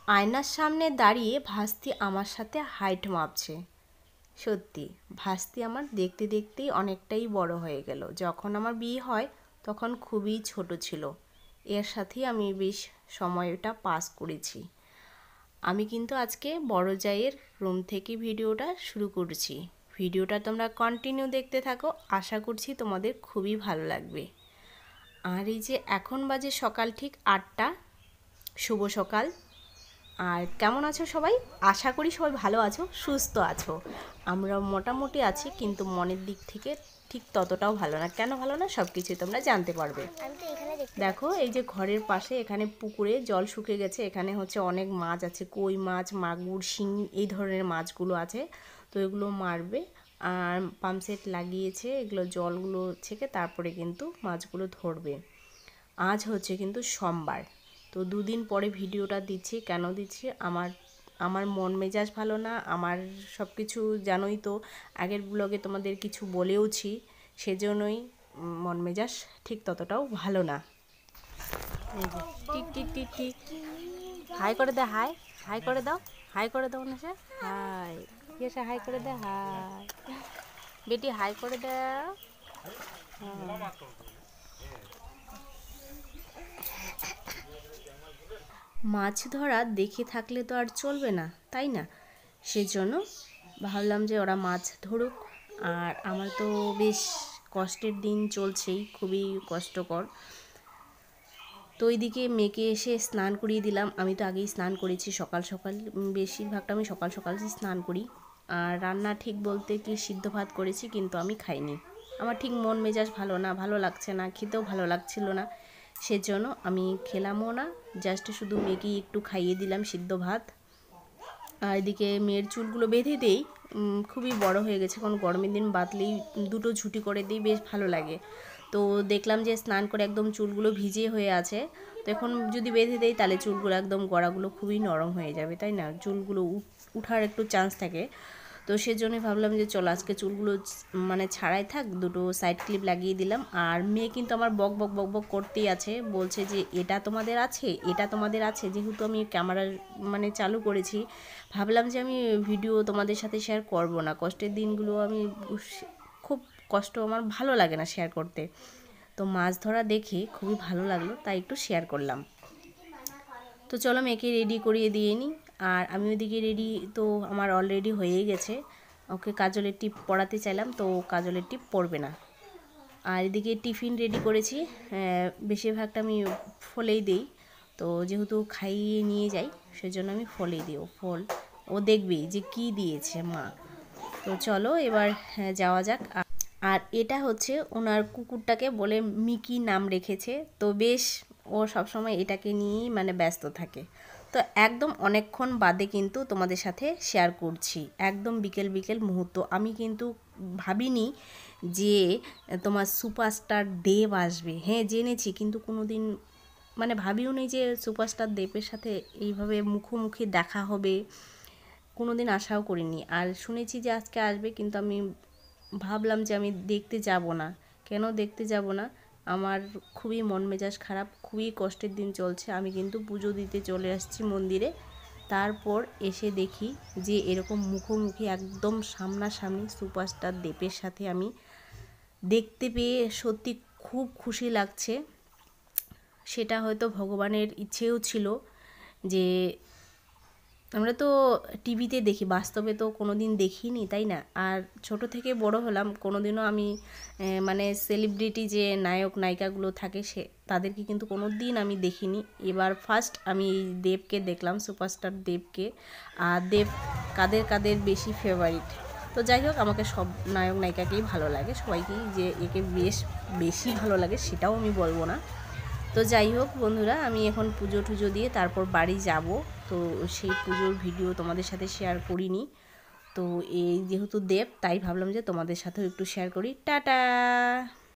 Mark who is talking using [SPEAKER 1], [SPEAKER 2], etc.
[SPEAKER 1] আয়নার সামনে দাঁড়িয়ে ভাস্তি আমার সাথে হাইট মাপছে। সত্যি ভাস্তি আমার দেখতে দেখতেই অনেকটাই বড় হয়ে গেল। যখন আমার বিয়ে হয় তখন খুবই ছোট ছিল। এর সাথেই আমি বেশ সময়টা পাস করেছি। আমি কিন্তু আজকে বড় জায়ের রুম থেকে ভিডিওটা শুরু করছি। ভিডিওটা তোমরা কন্টিনিউ দেখতে থাকো, আশা করছি তোমাদের খুবই ভালো লাগবে। আর এই যে এখন বাজে সকাল ঠিক 8টা। শুভ সকাল। আর কেমন আছো সবাই? আশা করি সবাই ভালো আছো, সুস্থ আছো। আমরা মোটামুটি আছি, কিন্তু মনের দিক থেকে ঠিক ততটাও ভালো না। কেন ভালো না সব কিছুই তোমরা জানতে পারবে। দেখো এই যে ঘরের পাশে এখানে পুকুরে জল শুকিয়ে গেছে। এখানে হচ্ছে অনেক মাছ আছে, কই মাছ, মাগুর, শিঙি এই ধরনের মাছগুলো আছে। তো এগুলো মারবে। আর পাম্পসেট লাগিয়েছে, এগুলো জলগুলো ছেঁকে তারপরে কিন্তু মাছগুলো ধরবে। আজ হচ্ছে কিন্তু সোমবার। তো দুদিন পরে ভিডিওটা দিচ্ছি। কেন দিচ্ছি? আমার মন মেজাজ ভালো না। আমার সব কিছু জানোই তো, আগের ব্লগে তোমাদের কিছু বলেওছি, সেজন্যই মন মেজাজ ঠিক ততটাও ভালো না। এই যে tick tick tick tick, hi করে দে, হাই হাই করে দাও, হাই করে দাও না, সে হাই এসে হাই করে দে, হাই বেটি হাই করে দাও। মাছ ধরা দেখে থাকলে তো আর চলবে না, তাই না? সেজন্য ভাবলাম যে ওরা মাছ ধরুক। আর আমার তো বেশ কষ্টের দিন চলছেই, খুবই কষ্টকর। তো ওইদিকে মেয়েকে এসে স্নান করিয়ে দিলাম। আমি তো আগেই স্নান করেছি সকাল সকাল, বেশিরভাগটা আমি সকাল সকাল স্নান করি। আর রান্না ঠিক বলতে কি সিদ্ধ ভাত করেছি, কিন্তু আমি খাইনি। আমার ঠিক মন মেজাজ ভালো না, ভালো লাগছে না, খেতেও ভালো লাগছিল না। সেজন্য আমি খেলামও না, জাস্ট শুধু মেয়েকে একটু খাইয়ে দিলাম সিদ্ধ ভাত। আর এদিকে মেয়ের চুলগুলো বেঁধে দেই, খুবই বড় হয়ে গেছে। কারণ গরমের দিন বাঁধলেই দুটো ঝুঁটি করে দিই, বেশ ভালো লাগে। তো দেখলাম যে স্নান করে একদম চুলগুলো ভিজে হয়ে আছে। তো এখন যদি বেঁধে দেই তাহলে চুলগুলো একদম গড়াগুলো খুবই নরম হয়ে যাবে, তাই না? চুলগুলো উঠার একটু চান্স থাকে। তো সেজন্যই ভাবলাম যে চলো আজকে চুলগুলো মানে ছাড়াই থাক, দুটো সাইড ক্লিপ লাগিয়ে দিলাম। আর মেয়ে কিন্তু আমার বক বক বক বক করতেই আছে, বলছে যে এটা তোমাদের আছে, এটা তোমাদের আছে। যেহেতু আমি ক্যামেরা মানে চালু করেছি, ভাবলাম যে আমি ভিডিও তোমাদের সাথে শেয়ার করব না। কষ্টের দিনগুলো আমি খুব কষ্ট, আমার ভালো লাগে না শেয়ার করতে। তো মাছ ধরা দেখে খুবই ভালো লাগলো, তাই একটু শেয়ার করলাম। তো চলো মেয়েকে রেডি করিয়ে দিয়ে নিই। আর আমি ওইদিকে রেডি, তো আমার অলরেডি হয়েই গেছে। ওকে কাজলের টিপ পরাতে চাইলাম, তো কাজলের টিপ পরবে না। আর এদিকে টিফিন রেডি করেছি। বেশিরভাগটা আমি ফলেই দিই, তো যেহেতু খাইয়ে নিয়ে যাই সেজন্য আমি ফলেই দিই। ফল ও দেখবি যে কি দিয়েছে মা। তো চলো এবার যাওয়া যাক। আর এটা হচ্ছে ওনার কুকুরটাকে বলে মিকি নাম রেখেছে। তো বেশ ও সবসময় এটাকে নিয়েই মানে ব্যস্ত থাকে। তো একদম অনেকক্ষণ বাদে কিন্তু তোমাদের সাথে শেয়ার করছি, একদম বিকেল বিকেল মুহূর্ত। আমি কিন্তু ভাবিনি যে তোমার সুপারস্টার দেব আসবে। হ্যাঁ জেনেছি, কিন্তু কোনো দিন মানে ভাবিও নেই যে সুপারস্টার দেবের সাথে এইভাবে মুখোমুখি দেখা হবে, কোনো দিন আশাও করিনি। আর শুনেছি যে আজকে আসবে, কিন্তু আমি ভাবলাম যে আমি দেখতে যাব না। কেন দেখতে যাব না? আমার খুবই মন মেজাজ খারাপ, খুবই কষ্টের দিন চলছে। আমি কিন্তু পুজো দিতে চলে আসছি মন্দিরে, তারপর এসে দেখি যে এরকম মুখোমুখি একদম সামনাসামনি সুপারস্টার দেবের সাথে আমি দেখতে পেয়ে সত্যি খুব খুশি লাগছে। সেটা হয়তো ভগবানের ইচ্ছেও ছিল যে আমরা তো টিভিতে দেখি, বাস্তবে তো কোনো দিন দেখিনি, তাই না? আর ছোট থেকে বড় হলাম, কোনো দিনও আমি মানে সেলিব্রিটি যে নায়ক নায়িকাগুলো থাকে তাদেরকে কিন্তু কোনো দিন আমি দেখিনি। এবার ফার্স্ট আমি দেবকে দেখলাম, সুপারস্টার দেবকে। আর দেব কাদের কাদের বেশি ফেভারিট? তো যাই হোক, আমাকে সব নায়ক নায়িকাকেই ভালো লাগে, সবাইকেই যে একে বেশি ভালো লাগে সেটাও আমি বলবো না। তো যাই হোক বন্ধুরা, আমি এখন পুজো টুজো দিয়ে তারপর বাড়ি যাব। তো সেই পুজোর ভিডিও তোমাদের সাথে শেয়ার করিনি। তো এই যেহেতু দেব, তাই ভাবলাম যে তোমাদের সাথেও একটু শেয়ার করি। টাটা।